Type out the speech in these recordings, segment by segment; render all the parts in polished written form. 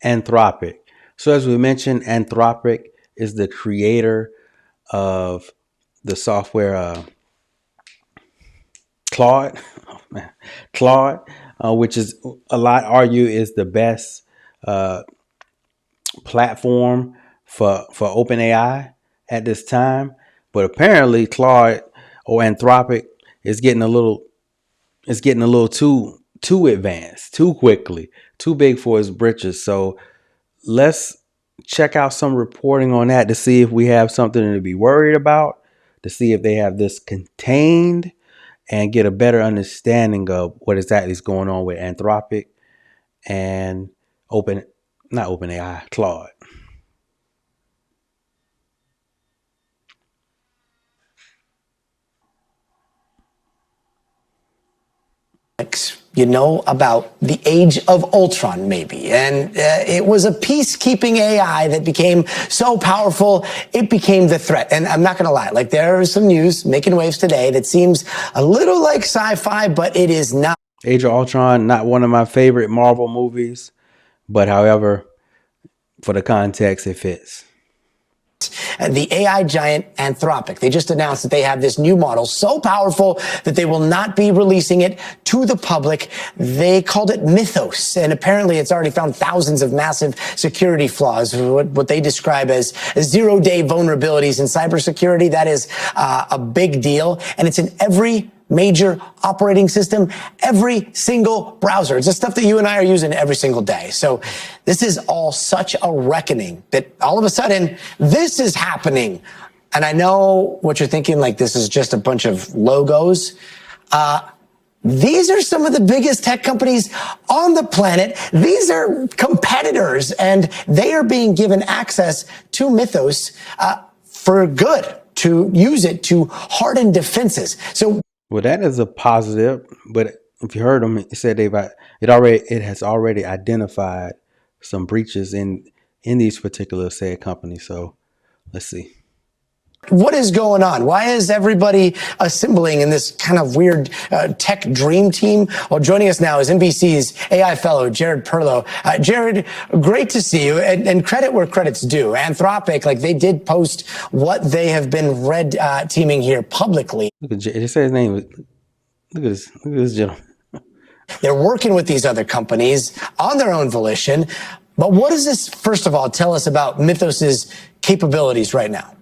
Anthropic. So as we mentioned, Anthropic is the creator of the software Claude, oh, man. Claude, which is a lot argue is the best platform for OpenAI at this time. But apparently, Claude or Anthropic is getting a little too advanced, too quickly, too big for his britches. So let's check out some reporting on that to see if we have something to be worried about, to see if they have this contained, and get a better understanding of what exactly is going on with Anthropic and not OpenAI, Claude. You know about the age of Ultron, maybe. And it was a peacekeeping AI that became so powerful, it became the threat. And I'm not going to lie, like there is some news making waves today that seems a little like sci-fi, but it is not. Age of Ultron, not one of my favorite Marvel movies, but however, for the context, it fits. The AI giant Anthropic. They just announced that they have this new model so powerful that they will not be releasing it to the public. They called it Mythos, and apparently it's already found thousands of massive security flaws, what they describe as zero-day vulnerabilities in cybersecurity. That is a big deal, and it's in every major operating system, every single browser. It's the stuff that you and I are using every single day. So this is all such a reckoning that all of a sudden this is happening. And I know what you're thinking, like this is just a bunch of logos. These are some of the biggest tech companies on the planet. These are competitors, and they are being given access to Mythos for good, to use it to harden defenses. So well, that is a positive, but if you heard them, it said it has already identified some breaches in these particular said companies. So let's see. What is going on? Why is everybody assembling in this kind of weird tech dream team? Well, joining us now is NBC's AI fellow, Jared Perlow. Jared, great to see you, and credit where credit's due. Anthropic, like they did post what they have been red teaming here publicly. Look at it. Says his name. Look at this gentleman. They're working with these other companies on their own volition. But what does this, first of all, tell us about Mythos's capabilities right now?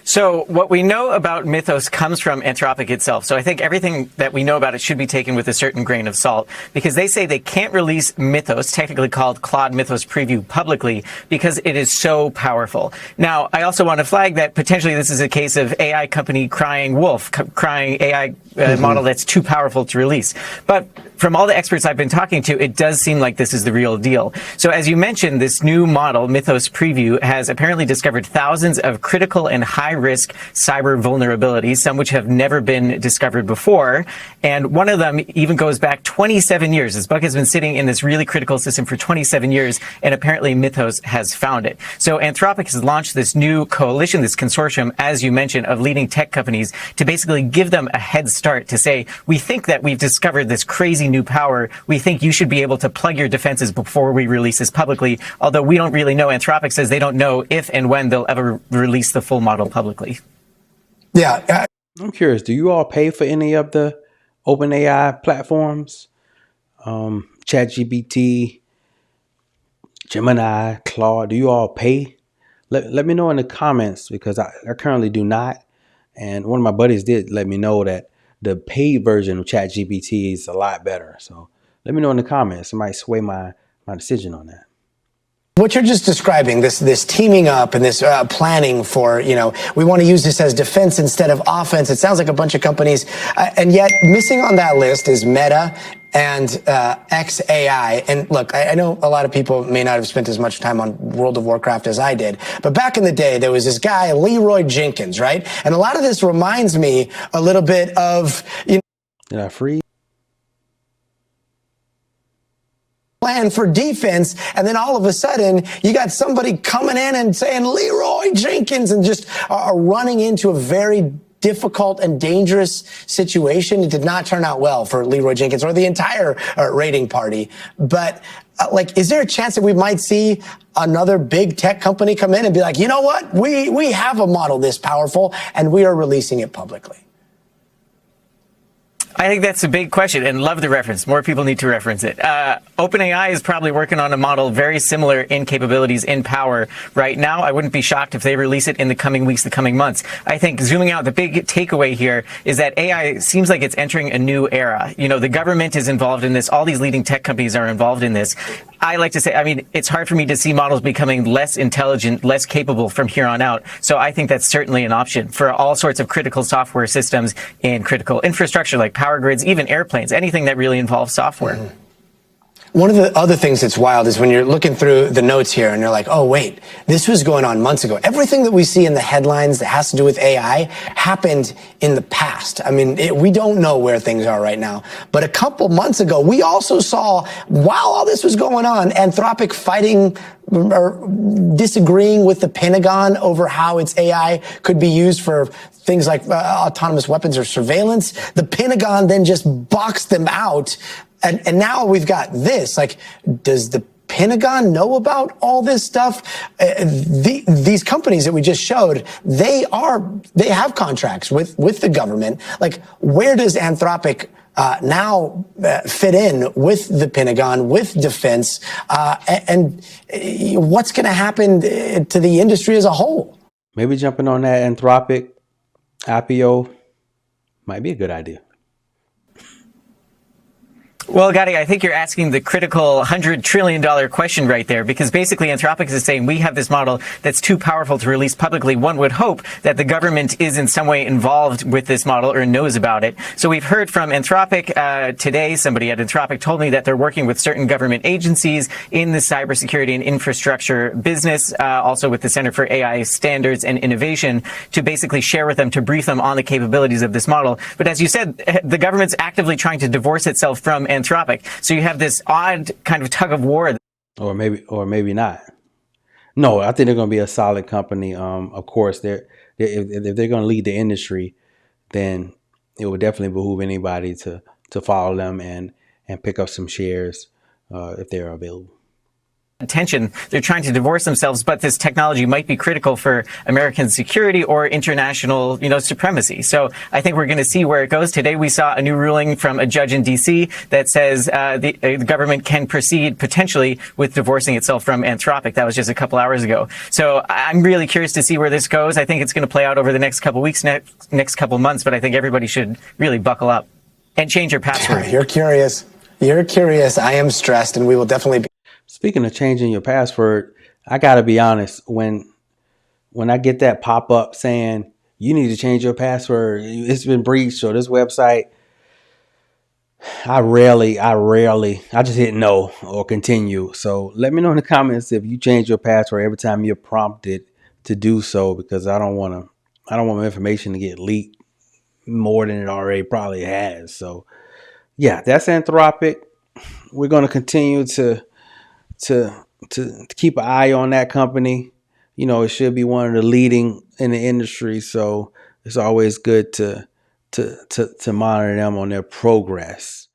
So what we know about Mythos comes from Anthropic itself. So I think everything that we know about it should be taken with a certain grain of salt, because they say they can't release Mythos, technically called Claude Mythos Preview, publicly because it is so powerful. Now, I also want to flag that potentially this is a case of AI company crying wolf, crying AI model that's too powerful to release. But from all the experts I've been talking to, it does seem like this is the real deal. So as you mentioned, this new model, Mythos Preview, has apparently discovered thousands of critical and high-risk cyber vulnerabilities, some which have never been discovered before. And one of them even goes back 27 years. This bug has been sitting in this really critical system for 27 years, and apparently Mythos has found it. So Anthropic has launched this new coalition, this consortium, as you mentioned, of leading tech companies to basically give them a head start to say, we think that we've discovered this crazy new power. We think you should be able to plug your defenses before we release this publicly, although we don't really know. Anthropic says they don't know if and when they'll ever release the full model publicly. Yeah. I'm curious, do you all pay for any of the OpenAI platforms? ChatGPT, Gemini, Claude, do you all pay? Let me know in the comments, because I currently do not. And one of my buddies did let me know that the paid version of ChatGPT is a lot better. So let me know in the comments. It might sway my decision on that. What you're just describing, this teaming up and this planning for, we want to use this as defense instead of offense. It sounds like a bunch of companies. And yet missing on that list is Meta and XAI. And look, I know a lot of people may not have spent as much time on World of Warcraft as I did. But back in the day, there was this guy, Leroy Jenkins, right? And a lot of this reminds me a little bit of, Did I freeze? Plan for defense, and then all of a sudden you got somebody coming in and saying Leroy Jenkins and just running into a very difficult and dangerous situation. It did not turn out well for Leroy Jenkins or the entire raiding party. But is there a chance that we might see another big tech company come in and be like, you know what, we have a model this powerful and we are releasing it publicly? I think that's a big question, and love the reference. More people need to reference it. OpenAI is probably working on a model very similar in capabilities, in power right now. I wouldn't be shocked if they release it in the coming weeks, the coming months. I think zooming out, the big takeaway here is that AI seems like it's entering a new era. You know, the government is involved in this. All these leading tech companies are involved in this. I like to say, I mean, it's hard for me to see models becoming less intelligent, less capable from here on out. So I think that's certainly an option for all sorts of critical software systems and critical infrastructure like power grids, even airplanes, anything that really involves software. Mm-hmm. One of the other things that's wild is when you're looking through the notes here and you're like, oh, wait, this was going on months ago. Everything that we see in the headlines that has to do with AI happened in the past. I mean, we don't know where things are right now. But a couple months ago, we also saw, while all this was going on, Anthropic fighting or disagreeing with the Pentagon over how its AI could be used for things like autonomous weapons or surveillance. The Pentagon then just boxed them out. And now we've got this. Like, does the Pentagon know about all this stuff? These companies that we just showed, they have contracts with the government. Like, where does Anthropic now fit in with the Pentagon, with defense, and what's going to happen to the industry as a whole? Maybe jumping on that Anthropic IPO might be a good idea. Well, Gadi, I think you're asking the critical $100 trillion question right there, because basically Anthropic is saying we have this model that's too powerful to release publicly. One would hope that the government is in some way involved with this model or knows about it. So we've heard from Anthropic today. Somebody at Anthropic told me that they're working with certain government agencies in the cybersecurity and infrastructure business, also with the Center for AI Standards and Innovation, to basically share with them, to brief them on the capabilities of this model. But as you said, the government's actively trying to divorce itself from Anthropic. So you have this odd kind of tug of war. Or maybe not. No, I think they're going to be a solid company. Of course, if they're going to lead the industry, then it would definitely behoove anybody to follow them and pick up some shares if they're available. Attention, they're trying to divorce themselves, but this technology might be critical for American security or international, supremacy. So I think we're going to see where it goes. Today we saw a new ruling from a judge in D.C. that says the government can proceed potentially with divorcing itself from Anthropic. That was just a couple hours ago. So I'm really curious to see where this goes. I think it's going to play out over the next couple weeks, next couple months, but I think everybody should really buckle up and change your password. You're curious. I am stressed, and we will definitely be. Speaking of changing your password, I got to be honest, when I get that pop up saying you need to change your password, it's been breached, or this website, I just hit no or continue. So let me know in the comments if you change your password every time you're prompted to do so, because I don't want my information to get leaked more than it already probably has. So yeah, that's Anthropic. We're going to continue to keep an eye on that company. It should be one of the leading in the industry, so it's always good to monitor them on their progress.